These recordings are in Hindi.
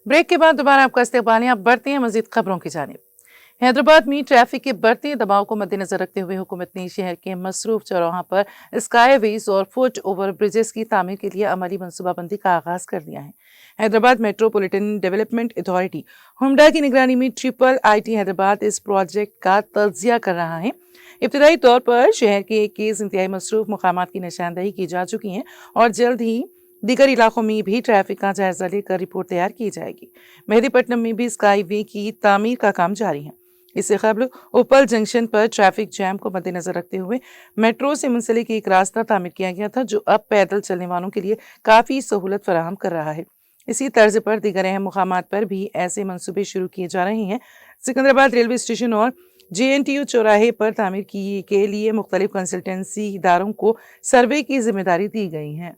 ब्रेक के बाद दोबारा आपका इस्तकबाल है। आप बढ़ते हैं मजीद खबरों की जानिब। हैदराबाद में ट्रैफिक के बढ़ते दबाव को मद्देनजर रखते हुए हुकूमत ने शहर के मसरूफ चौराहों पर स्काईवेज और फुट ओवर ब्रिजेस की तामीर के लिए अमली मनसूबाबंदी का आगाज कर दिया है। हैदराबाद मेट्रोपॉलिटन डेवलपमेंट अथॉरिटी हुमडा की निगरानी में ट्रिपल आईटी हैदराबाद इस प्रोजेक्ट का तज्जिया कर रहा है। इब्तदाई तौर पर शहर के 21 इंतहाई मसरूफ मुकामात की निशानदही की जा चुकी है और जल्द ही दीगर इलाकों में भी ट्रैफिक का जायजा लेकर रिपोर्ट तैयार की जाएगी। मेहदीपट्टनम में भी स्काई वे की तामीर का काम जारी है। इससे कबल उपल जंक्शन पर ट्रैफिक जैम को मद्देनजर रखते हुए मेट्रो से मुंसलिक एक रास्ता तामीर किया गया था, जो अब पैदल चलने वालों के लिए काफी सहूलत फराहम कर रहा है। इसी तर्ज पर दीगर अहम मुकामात पर भी ऐसे मंसूबे शुरू किए जा रहे हैं। सिकंदराबाद रेलवे स्टेशन और JNTU चौराहे पर तामीर के लिए मुख्तलिफ कंसल्टेंसी इदारों को सर्वे की जिम्मेदारी दी गई है।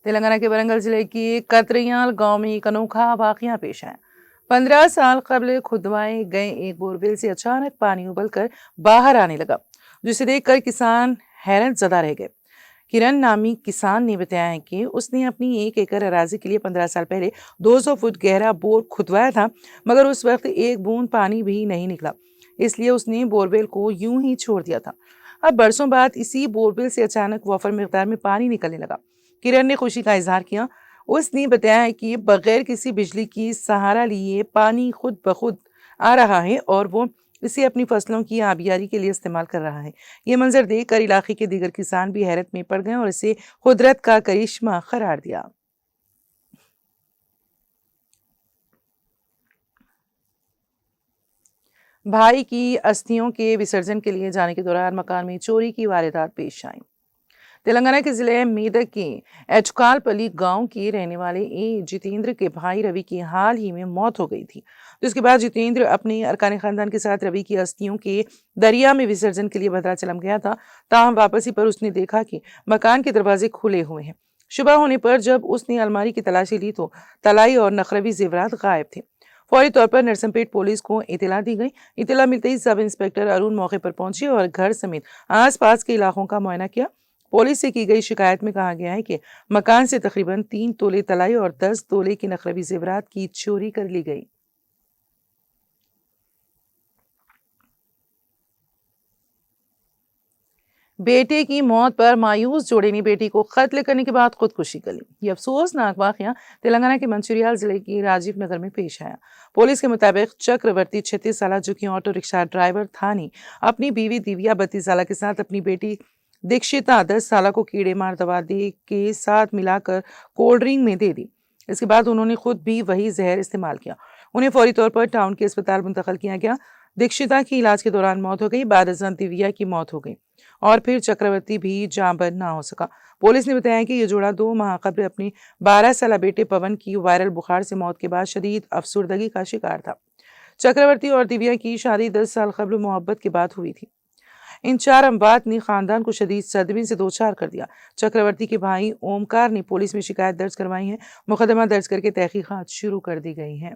तेलंगाना के वरंगल जिले की कतरियाल गांव में एक अनोखा वाकया पेश आया। 15 साल कबल खुदवाए गए एक बोरवेल से अचानक पानी उबलकर बाहर आने लगा, जिसे देखकर किसान हैरत ज़दा रह गए। किरण नामी किसान ने बताया है कि उसने अपनी 1 एकड़ अराजी के लिए 15 साल पहले 200 फुट गहरा बोर खुदवाया था, मगर उस वक्त एक बूंद पानी भी नहीं निकला, इसलिए उसने बोरवेल को यूं ही छोड़ दिया था। अब बरसों बाद इसी बोरवेल से अचानक वफर मिकदार में पानी निकलने लगा। किरण ने खुशी का इजहार किया। उसने बताया कि बगैर किसी बिजली की सहारा लिए पानी खुद ब खुद आ रहा है और वो इसे अपनी फसलों की आबियारी के लिए इस्तेमाल कर रहा है। ये मंजर देखकर इलाके के दीगर किसान भी हैरत में पड़ गए और इसे कुदरत का करिश्मा करार दिया। भाई की अस्थियों के विसर्जन के लिए जाने के दौरान मकान में चोरी की वारदात पेश आई। तेलंगाना के जिले मेदक के एचकालपली गांव के रहने वाले जितेंद्र के भाई रवि की हाल ही में मौत हो गई थी, जिसके बाद जितेंद्र अपने अरकान खानदान के साथ रवि की अस्थियों के दरिया में विसर्जन के लिए भद्राचलम गया था। ताहम वापसी पर उसने देखा कि मकान के दरवाजे खुले हुए हैं। सुबह होने पर जब उसने अलमारी की तलाशी ली तो तलाई और नखरवी जेवरात गायब थे। फौरी तौर पर नरसमपेट पुलिस को इतला दी गई। इतला मिलते ही सब इंस्पेक्टर अरुण मौके पर पहुंचे और घर समेत आसपास के इलाकों का मुआयना किया। पुलिस से की गई शिकायत में कहा गया है कि मकान से तकरीबन 3 तोले तलाई और 10 तोले की नखरवी जेवरात की चोरी कर ली गई। बेटे की मौत पर मायूस जोड़े ने बेटी को कत्ल करने के बाद खुदकुशी कर ली। ये अफसोसनाक वाकया तेलंगाना के मंचिरियाल जिले की राजीव नगर में पेश आया। पुलिस के मुताबिक चक्रवर्ती 36 साल, जो कि ऑटो रिक्शा ड्राइवर था, ने अपनी बीवी दिव्या 32 साल के साथ अपनी बेटी दीक्षिता 10 साल को कीड़े मार दवा दे के साथ मिलाकर कोल्ड ड्रिंक में दे दी। इसके बाद उन्होंने खुद भी वही जहर इस्तेमाल किया। उन्हें फौरी तौर पर टाउन के अस्पताल मुंतकिल किया गया। दीक्षिता की इलाज के दौरान मौत हो गई। बाद अज़ां दिव्या की मौत हो गई और फिर चक्रवर्ती भी जांबर ना हो सका। पुलिस ने बताया कि ये जोड़ा 2 माह कबल अपने 12 साल बेटे पवन की वायरल बुखार से मौत के बाद शदीद अफसुर्दगी का शिकार था। चक्रवर्ती और दिव्या की शादी 10 साल कबल मोहब्बत के बाद हुई थी। इन 4 अमवात ने खानदान को शदीद सदमे से दोचार कर दिया। चक्रवर्ती के भाई ओमकार ने पुलिस में शिकायत दर्ज करवाई है। मुकदमा दर्ज करके तहकीकात शुरू कर दी गई हैं।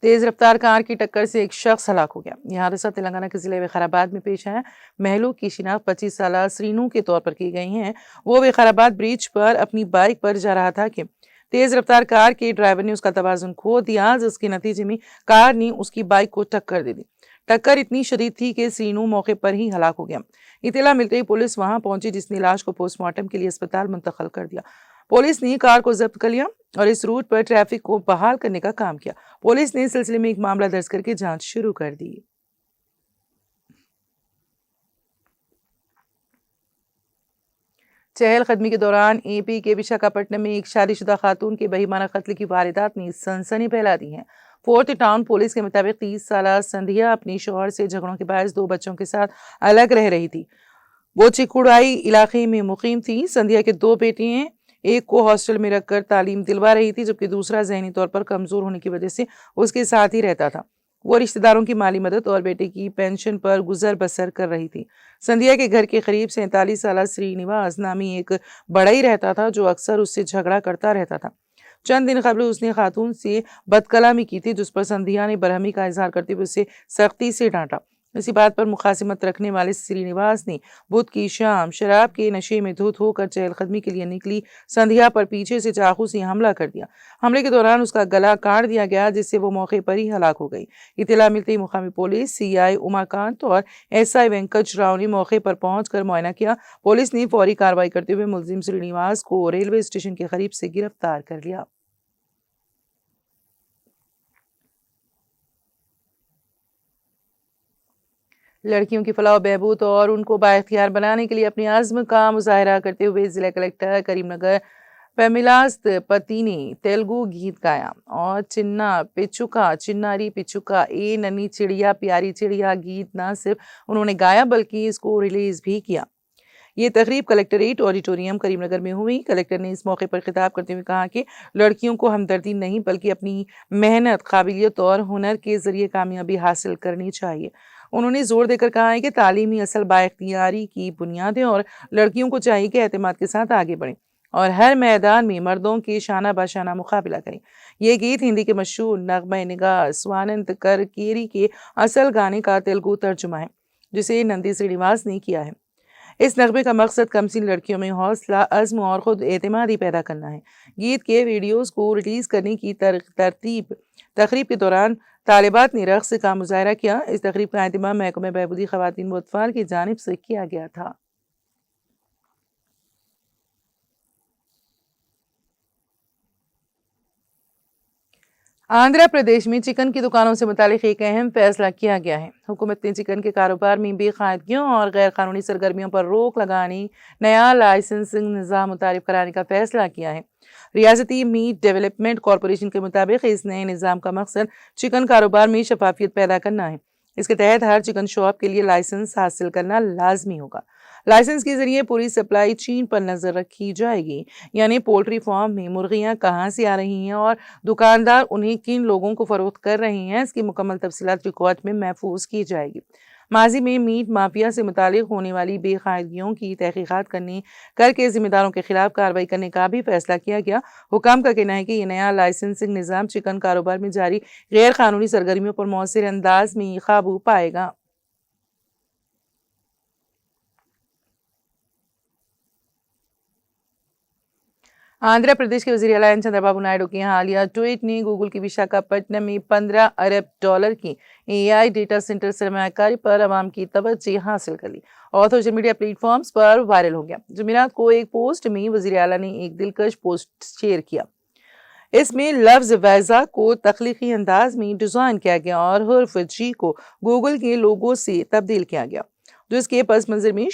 तेज रफ्तार कार की टक्कर से एक शख्स हलाक हो गया। यह हादसा तेलंगाना के जिले विकाराबाद में पेश आया। महलू की शिनाख्त 25 साल श्रीनू के तौर पर की गई है। वो विकाराबाद ब्रिज पर अपनी बाइक पर जा रहा था कि तेज रफ्तार कार के ड्राइवर ने उसका तवाजुन खो दिया, जिसके नतीजे में कार ने उसकी बाइक को टक्कर दे दी। टक्कर इतनी शदीद थी कि श्रीनू मौके पर ही हलाक हो गया। इतला मिलते ही पुलिस वहां पहुंची, जिसने लाश को पोस्टमार्टम के लिए अस्पताल मुंतकिल कर दिया। पुलिस ने कार को जब्त कर लिया और इस रूट पर ट्रैफिक को बहाल करने का काम किया। पुलिस ने इस सिलसिले में एक मामला दर्ज करके जांच शुरू कर दी। चहलकदमी के दौरान AP के विशाखापट्टनम में एक शादीशुदा खातून के बहिमाना कत्ल की वारदात ने सनसनी फैला दी है। फोर्थ टाउन पुलिस के मुताबिक 30 साल संध्या अपने शौहर से झगड़ों के बायस 2 बच्चों के साथ अलग रह रही थी। वो चिकुड़ाई इलाके में मुकीम थी। संध्या के 2 बेटे हैं। एक को हॉस्टल में रखकर तालीम दिलवा रही थी, जबकि दूसरा ज़हनी तौर पर कमजोर होने की वजह से उसके साथ ही रहता था। वो रिश्तेदारों की माली मदद और बेटे की पेंशन पर गुजर बसर कर रही थी। संध्या के घर के करीब 47 साल श्रीनिवास नामी एक बढ़ई रहता था, जो अक्सर उससे झगड़ा करता रहता था। चंद दिन कबल उसने खातून से बदकलामी की थी, जिस पर संध्या ने बरहमी का इजहार करते हुए उसे सख्ती से डांटा। इसी बात पर मुखासिमत रखने वाले श्रीनिवास ने बुध की शाम शराब के नशे में धुत होकर चहलकदमी के लिए निकली संध्या पर पीछे से चाकू से हमला कर दिया। हमले के दौरान उसका गला काट दिया गया, जिससे वो मौके पर ही हलाक हो गई। इत्तला मिलते ही मुकामी पुलिस, सीआई उमाकांत और एसआई वेंकट राव ने मौके पर पहुंचकर मुआयना किया। पुलिस ने फौरी कार्रवाई करते हुए मुलजिम श्रीनिवास को रेलवे स्टेशन के करीब से गिरफ्तार कर लिया। लड़कियों की फलाह बहबूद और उनको बाइख्तियार बनाने के लिए अपने आज़्म का मुजाहरा करते हुए जिला कलेक्टर करीमनगर पेमिलास पति ने तेलुगु गीत गाया और चिन्ना पिचुका चिन्नारी पिचुका ए नन्ही चिड़िया प्यारी चिड़िया गीत न सिर्फ उन्होंने गाया बल्कि इसको रिलीज भी किया। ये तकरीब कलेक्ट्रेट ऑडिटोरियम करीमनगर में हुई। कलेक्टर ने इस मौके पर खिताब करते हुए कहा कि लड़कियों को हमदर्दी नहीं बल्कि अपनी मेहनत, काबिलियत और हुनर के जरिए कामयाबी हासिल करनी चाहिए। उन्होंने जोर देकर कहा है कि तालीम ही असल बाइख्तियारी की बुनियाद है और लड़कियों को चाहिए कि एतमाद के साथ आगे बढ़ें और हर मैदान में मर्दों के शाना बाशाना मुकाबला करें। ये गीत हिंदी के मशहूर नगमा निगाह स्वानंत कर केरी के असल गाने का तेलुगु तर्जुमा है, जिसे नंदी श्रीनिवास ने किया है। इस नगमे का मकसद कमसिन लड़कियों में हौसला, अज़्म और खुद एतमादी पैदा करना है। गीत के वीडियोस को रिलीज करने की तकरीब के दौरान तालिबात ने रक्स का मुजाहरा किया। इस तकरीब का एहतमाम महकमे बहबूदी खवातीन व अतफाल की जानिब से किया गया था। आंध्र प्रदेश में चिकन की दुकानों से मुतालिक एक अहम फैसला किया गया है। हुकूमत ने चिकन के कारोबार में बेकायदगियों और गैर कानूनी सरगर्मियों पर रोक लगाने नया लाइसेंसिंग निज़ाम मुतारिफ कराने का फैसला किया है। रियासती मीट डेवलपमेंट कॉरपोरेशन के मुताबिक इस नए निज़ाम का मकसद चिकन कारोबार में शफाफियत पैदा करना है। इसके तहत हर चिकन शॉप के लिए लाइसेंस हासिल करना लाजमी होगा। लाइसेंस के जरिए पूरी सप्लाई चेन पर नजर रखी जाएगी, यानी पोल्ट्री फार्म में मुर्गियां कहां से आ रही हैं और दुकानदार उन्हें किन लोगों को फरोख्त कर रहे हैं, इसकी मुकम्मल तफसीलात रिकॉर्ड में महफूज की जाएगी। माजी में मीट माफिया से मुतालिक होने वाली बेकायदगियों की तहकीकात करके जिम्मेदारों के खिलाफ कार्रवाई करने का भी फैसला किया गया। हुकाम का कहना है कि यह नया लाइसेंसिंग निज़ाम चिकन कारोबार में जारी गैर कानूनी सरगर्मियों पर मौसर अंदाज में काबू पाएगा। आंध्र प्रदेश के वजीर आला चंद्रबाबू नायडू के हालिया ट्वीट ने गूगल की विशाखापट्टनम में 15 अरब डॉलर की एआई डेटा सेंटर सरमायाकारी पर अवाम की तवज्जो हासिल कर ली और सोशल मीडिया प्लेटफॉर्म्स पर वायरल हो गया। जुमेरात को एक पोस्ट में वजीर आला ने एक दिलकश पोस्ट शेयर किया। इसमें लफ्ज वैजा को तख्लीकी अंदाज में डिजाइन किया गया और हर्फ जी को गूगल के लोगो से तब्दील किया गया, जो इसके पस मंजर में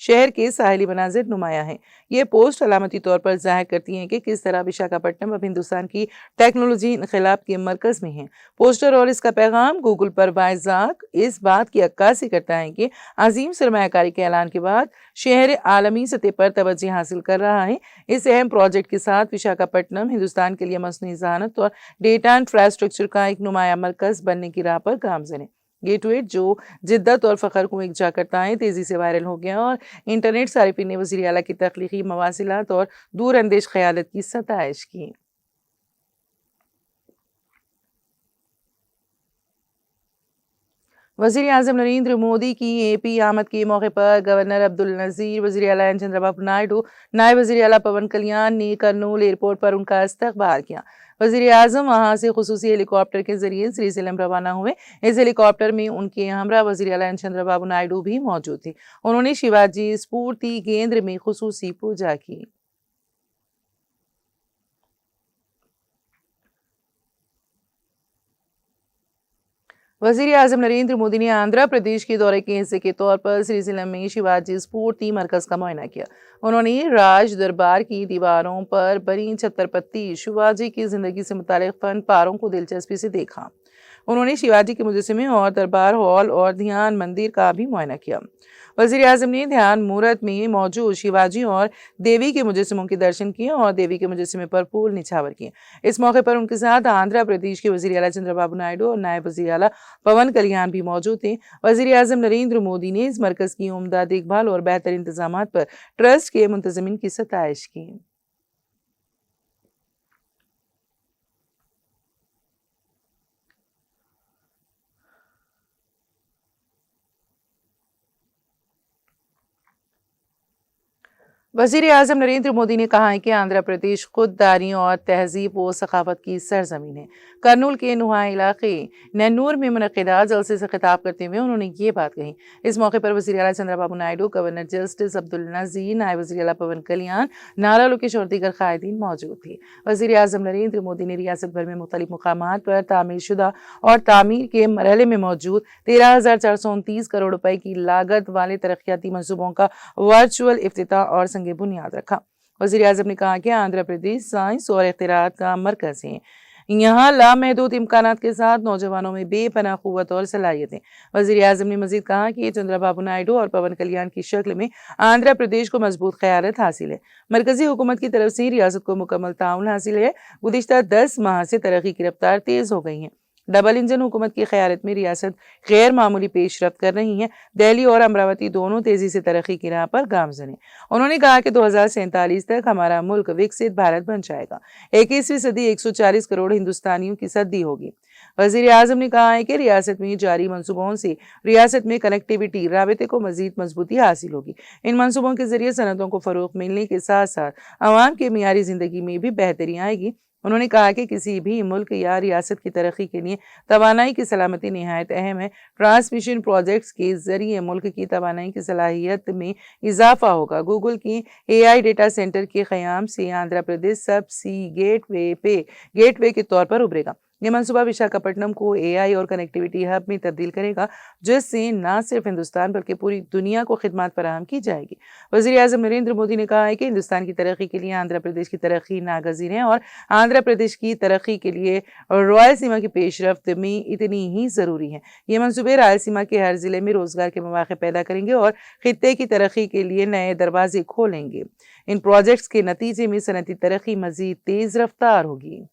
शहर के साहिली मनाजिर नुमाया है। ये पोस्ट अलामती तौर पर जाहिर करती हैं कि किस तरह विशाखापट्टनम अब हिंदुस्तान की टेक्नोलॉजी इनकलाब के मरकज में है। पोस्टर और इसका पैगाम गूगल पर बाइज़ाक इस बात की अक्कासी करता है कि अजीम सरमायाकारी के ऐलान के बाद शहर आलमी सतह पर तवज्जो हासिल कर रहा है। इस अहम प्रोजेक्ट के साथ विशाखापट्टनम हिंदुस्तान के लिए मसनूई ज़हानत और डेटा इंफ्रास्ट्रक्चर का एक नुमाया मरकज बनने की राह पर गामज़न है। ये ट्वीट जो जिद्दत और फ़ख्र को एकजा करता है तेज़ी से वायरल हो गया और इंटरनेट सारिफिन ने वज़ीर आला की तख्लीकी मवासिलात और दूर अंदेश ख़यालत की सताइश की। वज़ीर आज़म नरेंद्र मोदी की एपी आमद के मौके पर गवर्नर अब्दुल नज़ीर, वज़ीर आला चंद्रबाबू नायडू, नायब वज़ीर आला पवन कल्याण ने करनूल एयरपोर्ट पर उनका इस्तकबाल किया। वज़ीर आज़म वहाँ से खुसूसी हेलीकॉप्टर के जरिए श्रीशैलम रवाना हुए। इस हेलीकॉप्टर में उनके हमरा वज़ीर आला चंद्रबाबू नायडू भी मौजूद थे। उन्होंने शिवाजी स्फूर्ति केंद्र में खुसूसी पूजा की। वज़ीर आज़म नरेंद्र मोदी ने आंध्र प्रदेश के दौरे के हिस्से के तौर पर श्रीशैलम में शिवाजी स्फूर्ति मरकज का मुआयना किया। उन्होंने राज दरबार की दीवारों पर बनी छत्रपति शिवाजी की जिंदगी से मुतालिक फन पारों को दिलचस्पी से देखा। उन्होंने शिवाजी के मुजस्समे और दरबार हॉल और ध्यान मंदिर का भी मुआयना किया। वज़ीर आज़म ने ध्यान मूर्त में मौजूद शिवाजी और देवी के मुजस्समों के दर्शन किए और देवी के मुजस्समे पर फूल निछावर किए। इस मौके पर उनके साथ आंध्र प्रदेश के वज़ीर आला चंद्रबाबू नायडू और नायब वज़ीर आला पवन कल्याण भी मौजूद थे। वज़ीर आज़म नरेंद्र मोदी ने इस मरकज़ की उम्दा देखभाल और बेहतर इंतजामात पर ट्रस्ट के मुंतज़मीन की सताइश की। वज़ीर आज़म नरेंद्र मोदी ने कहा है कि आंध्र प्रदेश खुददारी और तहजीब व सखावत की सरजमीन है। कर्नूल के नुहा इलाके नन्नूर में मुनक़िदा जलसे से खिताब करते हुए उन्होंने ये बात कही। इस मौके पर वज़ीर आला चंद्रबाबू नायडू, गवर्नर जस्टिस अब्दुल नज़ीर, नायब वज़ीर आला पवन कल्याण, नारा लोकेश और दीगर कायदीन मौजूद थे। वज़ीर आज़म नरेंद्र मोदी ने रियासत भर में मुख्तलिफ मुकामात पर तामीरशुदा और तामीर के मरहले में मौजूद 13,429 करोड़ रुपए की लागत वाले तरक्याती मंसूबों का वर्चुअल इफ्तिताह और संग बुनियाद रखा। वज़ीर आज़म ने कहा कि आंध्र प्रदेश साइंस और इख्तिरात का मरकज़ है। यहाँ लामहदूद इम्कानात के साथ नौजवानों में बेपनाह क़ुव्वत और सलाहियतें। वज़ीर आज़म ने मज़ीद कहा कि चंद्रबाबू नायडू और पवन कल्याण की शक्ल में आंध्र प्रदेश को मजबूत क़यादत हासिल है। मरकज़ी हुकूमत की तरफ से रियासत को मुकम्मल ताउन हासिल है। गुज़िश्ता 10 माह से तरक्की की रफ्तार तेज़ हो गई है। डबल इंजन हुकूमत की क़यादत में रियासत गैर मामूली पेशरफ्त कर रही है। दिल्ली और अमरावती दोनों तेजी से तरक्की की राह पर गामज़न है। उन्होंने कहा कि 2047 तक हमारा मुल्क विकसित भारत बन जाएगा। 21वीं सदी 140 करोड़ हिंदुस्तानियों की सदी होगी। वज़ीर आज़म ने कहा है कि रियासत में जारी मंसूबों से रियासत में कनेक्टिविटी राबते को मज़ीद मजबूती हासिल होगी। इन मंसूबों के जरिए सनतों को फ़रोग़ मिलने के साथ साथ आवाम के मियारी ज़िंदगी में भी बेहतरी आएगी। उन्होंने कहा कि किसी भी मुल्क या रियासत की तरक्की के लिए तवानाई की सलामती निहायत अहम है। ट्रांसमिशन प्रोजेक्ट्स के जरिए मुल्क की तवानाई की सलाहियत में इजाफा होगा। गूगल की AI डेटा सेंटर के क़याम से आंध्र प्रदेश सब सी गेटवे के तौर पर उभरेगा। ये मनसूबा विशाखापट्टनम को AI और कनेक्टिविटी हब में तब्दील करेगा, जिससे न सिर्फ हिंदुस्तान बल्कि पूरी दुनिया को खिदमत फराहम की जाएगी। वज़ीर आज़म नरेंद्र मोदी ने कहा है कि हिंदुस्तान की तरक्की के लिए आंध्र प्रदेश की तरक्की नागज़ीर है और आंध्र प्रदेश की तरक्की के लिए रायलसीमा की पेशरफ्त में इतनी ही ज़रूरी है। ये मनसूबे रायलसीमा के हर ज़िले में रोज़गार के मौक़े पैदा करेंगे और खित्ते की तरक्की के लिए नए दरवाजे खोलेंगे। इन प्रोजेक्ट्स के नतीजे में सनती तरक्की मज़ीद तेज़ रफ्तार होगी।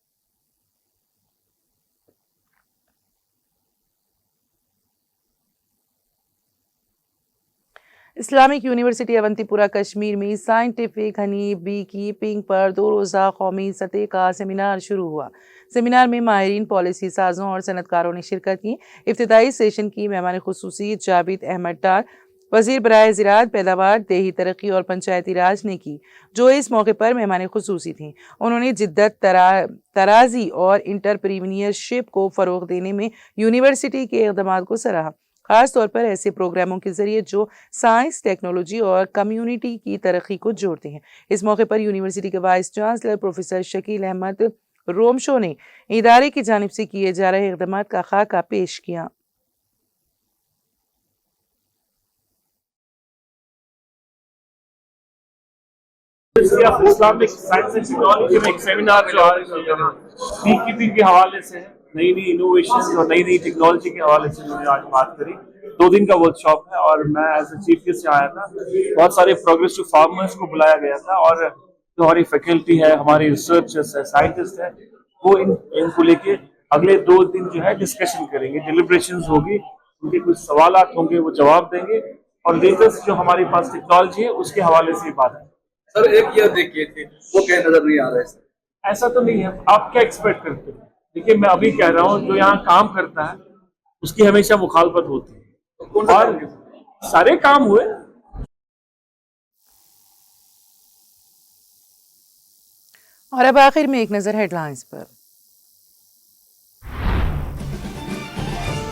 इस्लामिक यूनिवर्सिटी अवंतीपुरा कश्मीर में साइंटिफिक हनी बी कीपिंग पर 2 रोज़ा कौमी सतह का सेमिनार शुरू हुआ। सेमिनार में माहिरीन, पॉलिसी साजों और सनतकारों ने शिरकत की। इफ्तिताई सेशन की मेहमान खुसूसी जावेद अहमद डार, वज़ीर बराए ज़राअत, पैदावार, देही तरक्की और पंचायती राज ने की, जो इस मौके पर मेहमान खुसूसी थीं। उन्होंने जिद्दत, तराजी और इंटरप्रीनियरशिप को फ़रोग़ देने में यूनिवर्सिटी के इक़दामात को सराहा, खास तौर पर ऐसे प्रोग्रामों के जरिए जो साइंस, टेक्नोलॉजी और कम्युनिटी की तरक्की को जोड़ते हैं। इस मौके पर यूनिवर्सिटी के vice chancellor professor Shakeel Ahmad Romshoo ने इदारे की जानिब से किए जा रहे इक़दामात का खाका पेश किया। इस्लामिक साइंस एंड टेक्नोलॉजी में एक सेमिनार जो आज बी कीपिंग के हवाले से है, नई नई इनोवेशन और नई नई टेक्नोलॉजी के हवाले से मैंने आज बात करी। 2 दिन का वर्कशॉप है और मैं एज ए चीफ गेस्ट आया था। बहुत सारे प्रोग्रेसिव फार्मर्स को बुलाया गया था और जो हमारी फैकल्टी है, हमारी रिसर्चर्स है, साइंटिस्ट है, वो इनको लेके अगले 2 दिन जो है डिस्कशन करेंगे, डिलिब्रेशंस होगी, उनके कुछ सवालात होंगे, वो जवाब देंगे और लेटेस्ट जो हमारे पास टेक्नोलॉजी है उसके हवाले से बात है। सर एक ईयर देखिए थे, वो क्या नजर नहीं आ रहा है सर। ऐसा तो नहीं है, आप क्या एक्सपेक्ट करते हैं? देखिए मैं अभी कह रहा हूँ, जो यहाँ काम करता है उसकी हमेशा मुखालफत होती है तो और सारे काम हुए। और अब आखिर में एक नजर हेडलाइंस पर।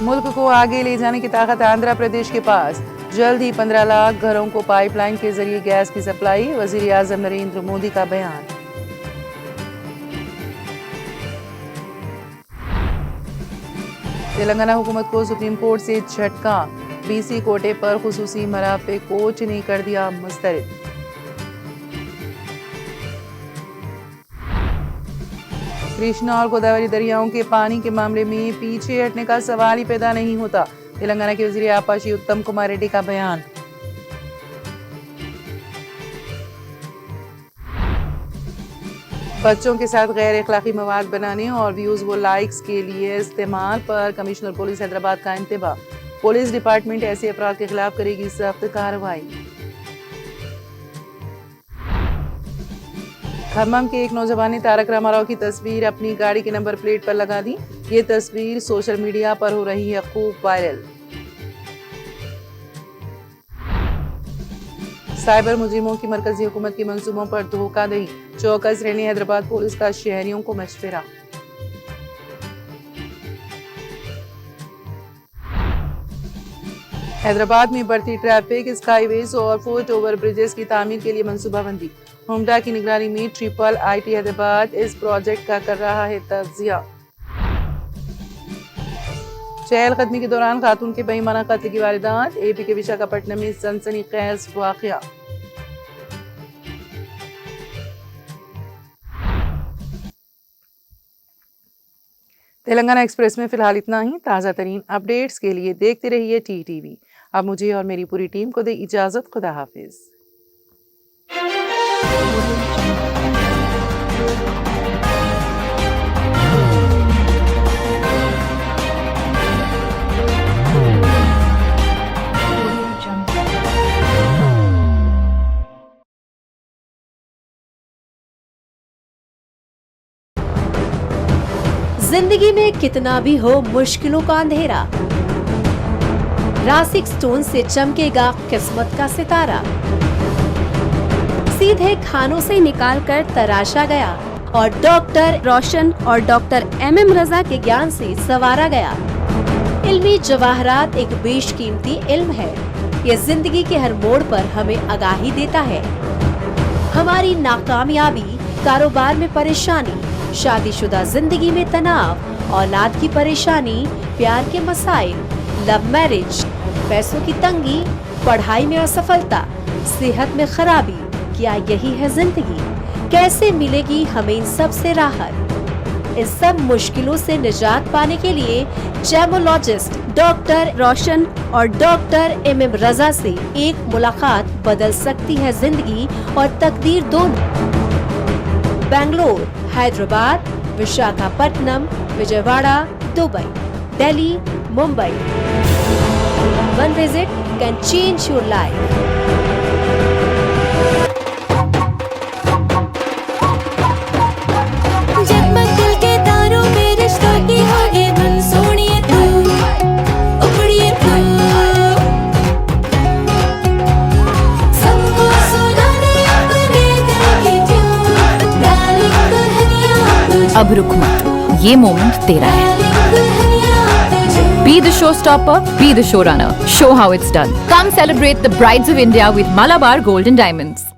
मुल्क को आगे ले जाने की ताकत आंध्र प्रदेश के पास, जल्द ही 15 लाख घरों को पाइपलाइन के जरिए गैस की सप्लाई, वज़ीर आज़म नरेंद्र मोदी का बयान। तेलंगाना हुकूमत को सुप्रीम कोर्ट से झटका, BC कोटे पर खुसूसी मराफे कोच ने कर दिया मुस्तरद। कृष्णा और गोदावरी दरियाओं के पानी के मामले में पीछे हटने का सवाल ही पैदा नहीं होता, तेलंगाना के वज़ीर आपाशी उत्तम कुमार रेड्डी का बयान। बच्चों के साथ गैर अखलाकी मवाद बनाने और व्यूज व लाइक्स के लिए इस्तेमाल पर कमिश्नर पुलिस हैदराबाद का इंतबाह, पुलिस डिपार्टमेंट ऐसे अफराद के खिलाफ करेगी सख्त कार्रवाई। खम्मम के एक नौजवान ने तारक रामाराव की तस्वीर अपनी गाड़ी के नंबर प्लेट पर लगा दी। ये तस्वीर सोशल मीडिया पर हो रही है खूब वायरल। साइबर मुजरिमों की मरकजी हुकूमत के मंसूबों पर धोखाधड़ी, चौकस रहने हैदराबाद पुलिस का शहरियों को मशवरा। हैदराबाद में बढ़ती ट्रैफिक, स्काईवेज और फुट ओवर ब्रिजेस की तामीर के लिए मंसूबाबंदी। हुमडा की निगरानी में IIIT हैदराबाद इस प्रोजेक्ट का कर रहा है तज्जिया। चहलकदमी के दौरान खातून के बेईमाना कत्ल की वारदात, AP के विशाखापट्टनम में सनसनीखेज वाकया। तेलंगाना एक्सप्रेस में फिलहाल इतना ही। ताज़ा तरीन अपडेट्स के लिए देखते रहिए TTV। अब मुझे और मेरी पूरी टीम को दे इजाजत। खुदा हाफिज। जिंदगी में कितना भी हो मुश्किलों का अंधेरा, रासिक स्टोन से चमकेगा किस्मत का सितारा। सीधे खानों से निकालकर तराशा गया और डॉक्टर रोशन और डॉक्टर MM रजा के ज्ञान से संवारा गया। इल्मी जवाहरात एक बेशकीमती इल्म है। ये जिंदगी के हर मोड़ पर हमें आगाही देता है। हमारी नाकामयाबी, कारोबार में परेशानी, शादीशुदा जिंदगी में तनाव, औलाद की परेशानी, प्यार के मसाइल, लव मैरिज, पैसों की तंगी, पढ़ाई में असफलता, सेहत में खराबी, क्या यही है जिंदगी? कैसे मिलेगी हमें इन सब से राहत? इस सब मुश्किलों से निजात पाने के लिए जेमोलॉजिस्ट डॉक्टर रोशन और डॉक्टर MM रजा से एक मुलाकात बदल सकती है जिंदगी और तकदीर दोनों। Bangalore, Hyderabad, Visakhapatnam, Vijayawada, Dubai, Delhi, Mumbai. One visit can change your life. जगमग दिल के तारों में रिश्तों की होगी धुन, सोनिए तू, उखड़िए तू, सबको सुनाने अपने दिल की ट्यून, डार्लिंग दुल्हनिया तुझे, अब रुक मत, ये मोमेंट तेरा है। डार्लिंग दुल्हनिया तुझे। Be the showstopper, be the showrunner. Show how it's done. Come celebrate the Brides of India with Malabar Gold and Diamonds.